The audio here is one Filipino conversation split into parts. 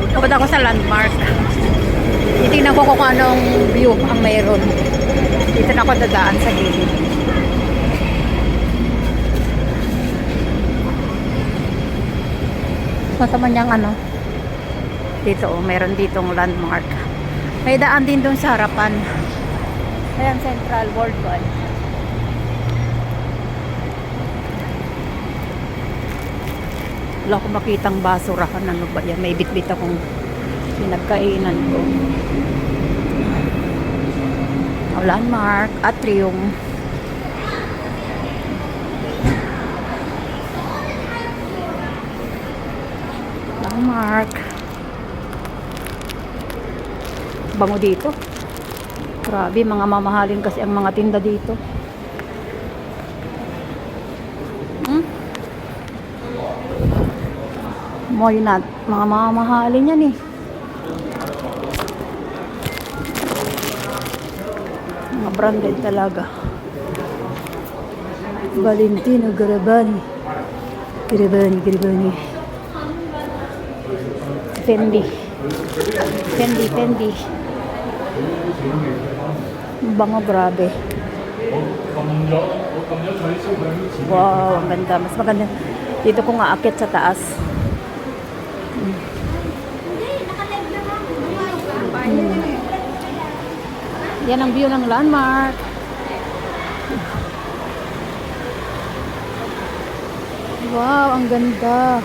Kapag ako sa landmark, titignan ko kung anong view ang mayroon. Dito na ako dadaan sa gilid. Masama niyang ano. Dito mayroon ditong landmark. May daan din doon sa harapan. Ayan, Central Worldwide. Wala akong makitang basurahan. Ano ba yan? May bitbit akong pinagkainan ko. Landmark, atrium. Landmark. Bango dito. Grabe, mga mamahalin kasi ang mga tinda dito. Why not? Mga mamahalin yan eh. Mga branded talaga. Valentino Garavani. Garavani. Fendi. Bango, grabe. Wow, ang ganda. Mas maganda. Dito ko nga akit sa taas. Yan ang view ng landmark. Wow, ang ganda.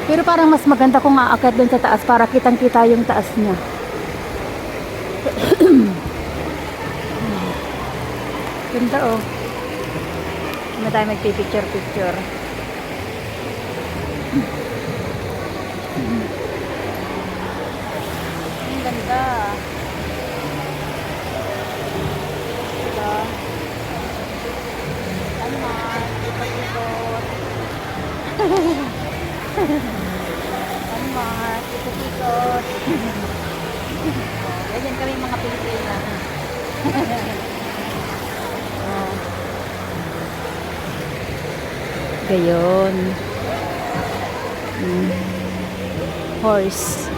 Pero parang mas maganda kung aakyat doon sa taas para kitang-kita yung taas niya. Ganda oh. Hindi tayo magpipicture-picture. Ang ganda. Diba? Landmark. Ikot-ikot. Landmark. Ikot-ikot. Ganyan kami mga Pilipina. Oh. Gayon. Horse.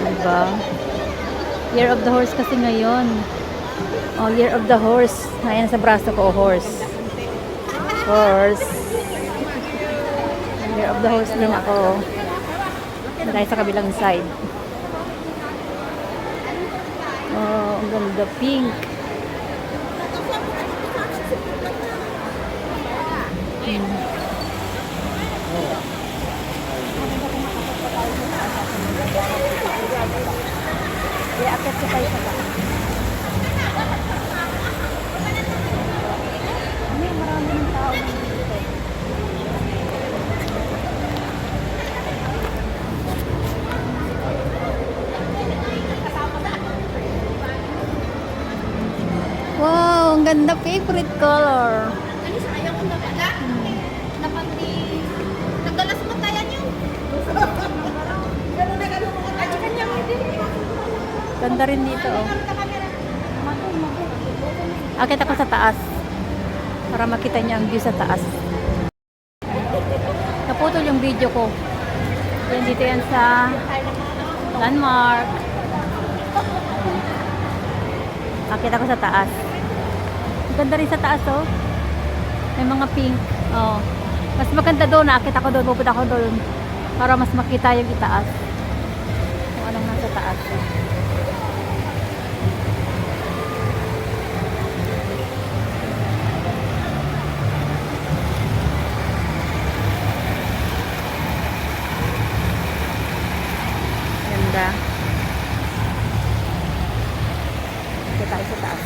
Diba? Year of the horse kasi ngayon. Oh, year of the horse. Ayan sa braso ko, horse. Horse. Year of the horse din ako. Dahil sa kabilang side. Oh, ang ganda. Pink. Kaya akit sa tayo sa taas. Marami ng tao nandito. Wow, ang ganda. Favorite color. Anis, ayaw ko na pala. Napandi. Nagdalas mo tayo niyo. Gano'n na gano'n mo tayo. Kanya mo din. Ganda rin dito oh. Akit ako sa taas. Para makita niya ang view sa taas. Naputol yung video ko. Yan dito yan sa landmark. Akit ako sa taas. Ang ganda rin sa taas oh. May mga pink. Oh. Mas maganda doon. Akit ako doon. Pupunta ako doon. Para mas makita yung itaas. Kung anong nasa taas. Ganda. Akit tayo sa taas.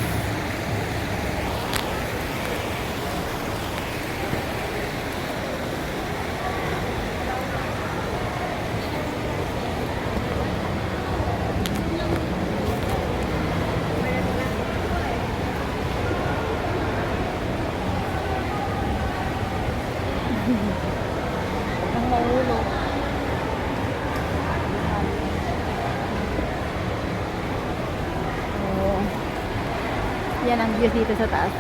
Ang maulo. Oh. Yan ang view dito sa taas.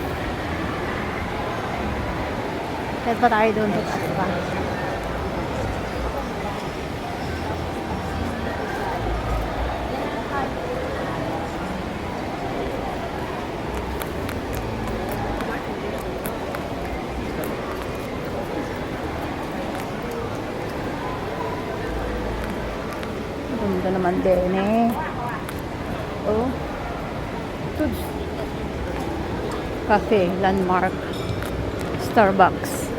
Kahit pa tayo doon sa taas pa. Ganda naman din eh. Oh. Foods. Cafe, Landmark, Starbucks.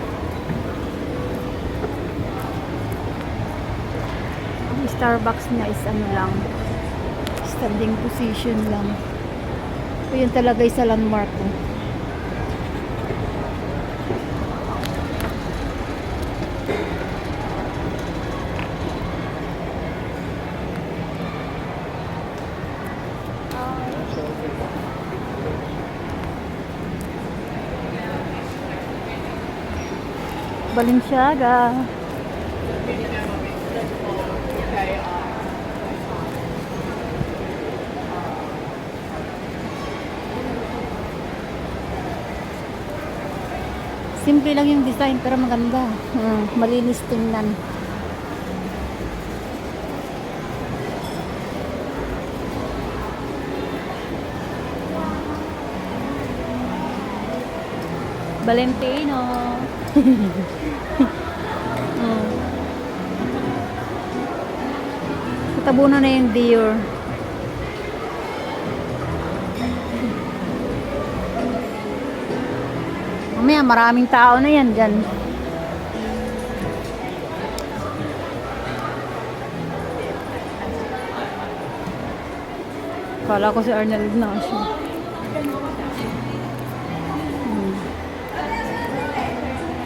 Ang Starbucks niya is ano lang, standing position lang. So yun talaga sa Landmark. Oh. Balenciaga. Simple lang yung design pero maganda. Malinis tingnan. Valentino. Tabunan na yung Dior. Mamaya maraming tao na yan dyan. Kala ko si Arnold na siya.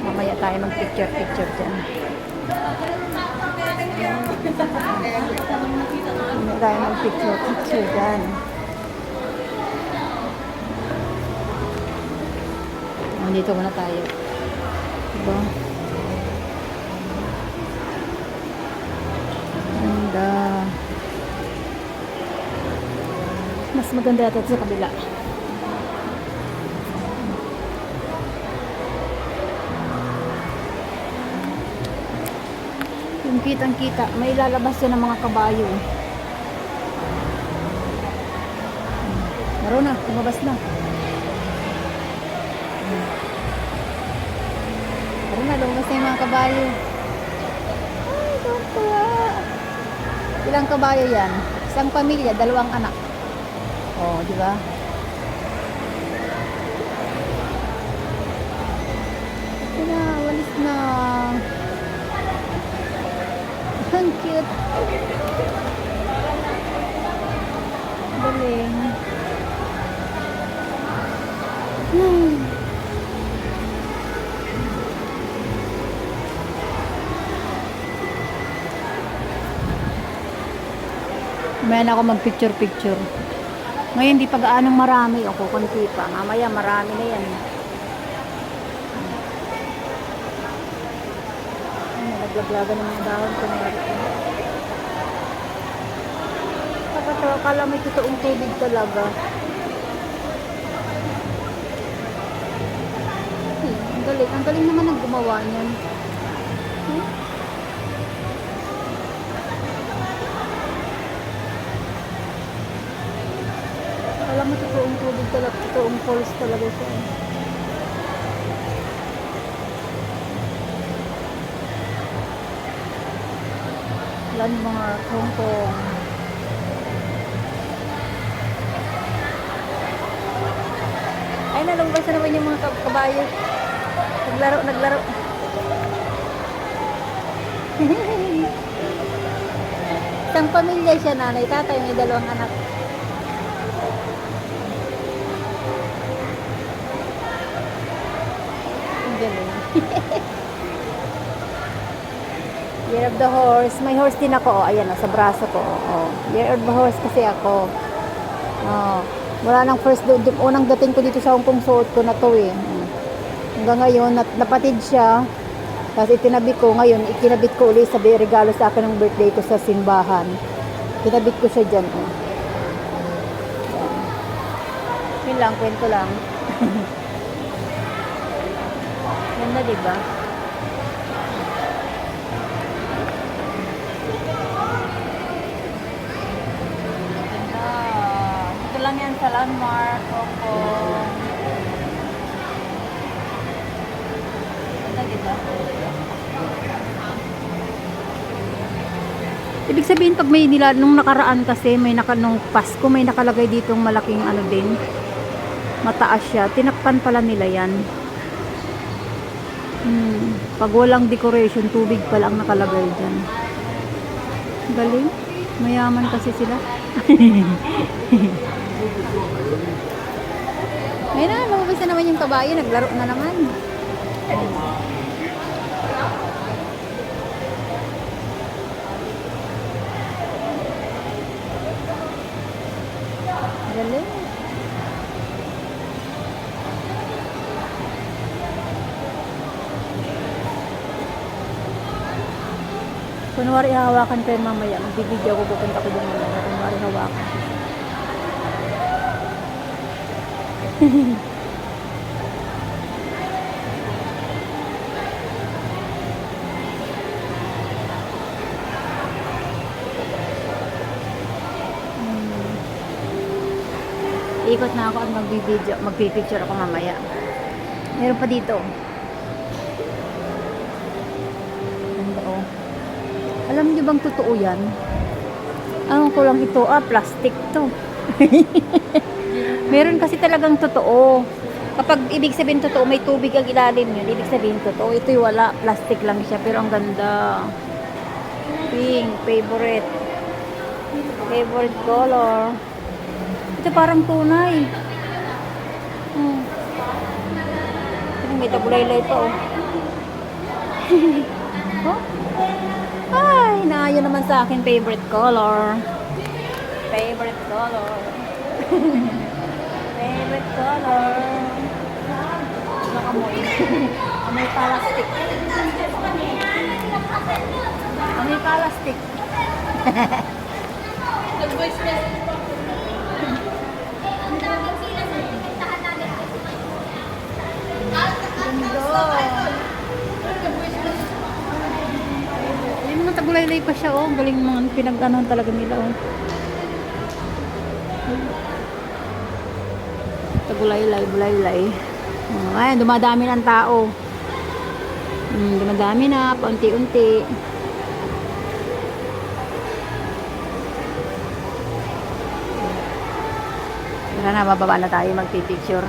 Mamaya tayo mag-picture dyan. Mamaya tayo mag-picture dyan. Nandito muna tayo. Diba? Ganda. Mas maganda yata sa kabila. Yung kitang-kita, may lalabas yun ng mga kabayo. Meron na, lumabas na. Meron na, lumabas na yung mga kabayo. Ay, tuwa. Ilang kabayo yan? Isang pamilya, 2 anak. Oh, di ba? Ito na, walis na. Ang cute. Galing. Mayan ako mag-picture. Ngayon di pa gaanong marami. Ako, konti pa. Mamaya marami na yan. Naglaglagan ng mga dahon ko na rin. Nakatawa, akala may totoong tubig talaga. Ang galing naman ang gumawa niyan. Alam mo, totoong tubig talaga, totoong falls talaga siya. Landmark, Hong Kong. Ay, nalabas na naman yung mga kabayo. Naglaro. Isang pamilya siya, nanay, tatay, may 2 anak. Ang galing. Year of the horse. May horse din ako. Oh, ayan, sa braso ko. Oh. Year of the horse kasi ako. Oh. Wala nang unang dating ko dito sa Hong Kong, suot ko na to eh. Hanggang ngayon, napatid siya. Tapos itinabit ko. Ngayon, ikinabit ko ulit sa regalo sa akin ng birthday ko sa simbahan. Kinabit ko siya dyan. Oh. Yun lang, kwento lang. Ganda, diba? lang yan sa Landmark, Hong Kong. Ganda, diba? Ibig sabihin pag may nila, nung nakaraan kasi, nung Pasko, may nakalagay ditong malaking ano din. Mataas siya. Tinakpan pala nila yan. Pag walang decoration, tubig pala ang nakalagay dyan. Galing. Mayaman kasi sila. Ayun na, lumabas na naman yung kabayo. Naglaro na naman. Galing. Kunwari hawakan kayo mamaya. Magbibideo ko, pupunta ko doon mamaya. Kunwari hawakan. Ikot na ako at magbibideo, magpipicture ako mamaya. Meron pa dito. Ganda oh. Alam niyo bang totoo yan? Alam ko lang ito, plastic to. Meron kasi talagang totoo. Kapag ibig sabihin totoo, may tubig ang ilalim yun. Ibig sabihin totoo. Ito'y wala, plastic lang siya. Pero ang ganda. Pink, favorite. Favorite color. Ito parang tunay. May tabulaylay pa oh. Oh? Ay, naayon naman sa akin favorite color. Favorite color. Favorite color. Nakamoy. Amoy plastic. Amoy plastic. Yung mga tagulaylay pa siya oh. Galing mga pinag-anuhan talaga nila oh. Tagulaylay, bulaylay. Ayan, dumadami ng tao. Dumadami na, paunti-unti. Tara na, bababa na tayo magpipicture.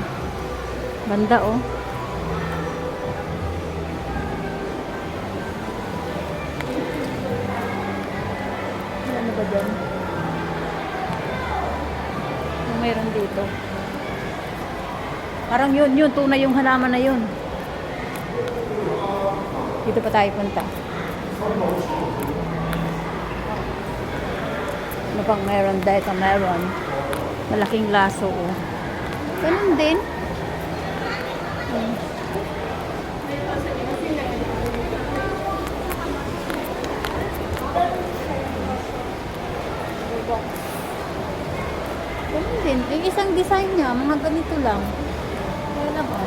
Ganda oh. Ano ba dyan? Ano mayroon dito? Parang yun, tunay yung halaman na yun. Dito pa tayo punta. Ano pang meron dito? Meron. Malaking laso oh. Ganun din. Ganun din. Yung isang design niya, mga ganito lang. Wala ba?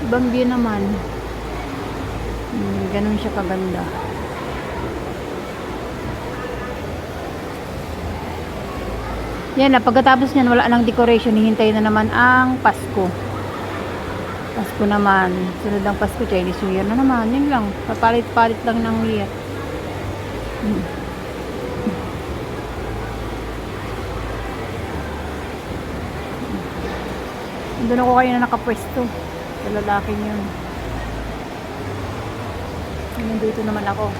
Ibang view naman. Ganun siya kaganda. Yan na, pagkatapos niyan, wala nang decoration. Hihintay na naman ang Pasko. Pasko naman. Sunod ang Pasko, Chinese New Year na naman. Yun lang. Papalit-palit lang ng year. Doon ako kayo na nakapwesto. Sa lalaking yun. Nandito naman ako.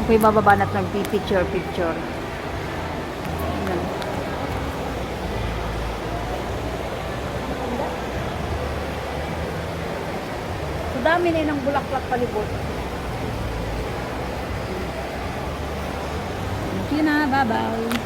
Ako'y bababa na't nagpipicture. Ayan. So dami na yun ang bulaklak palibot. Thank you na. Bye-bye.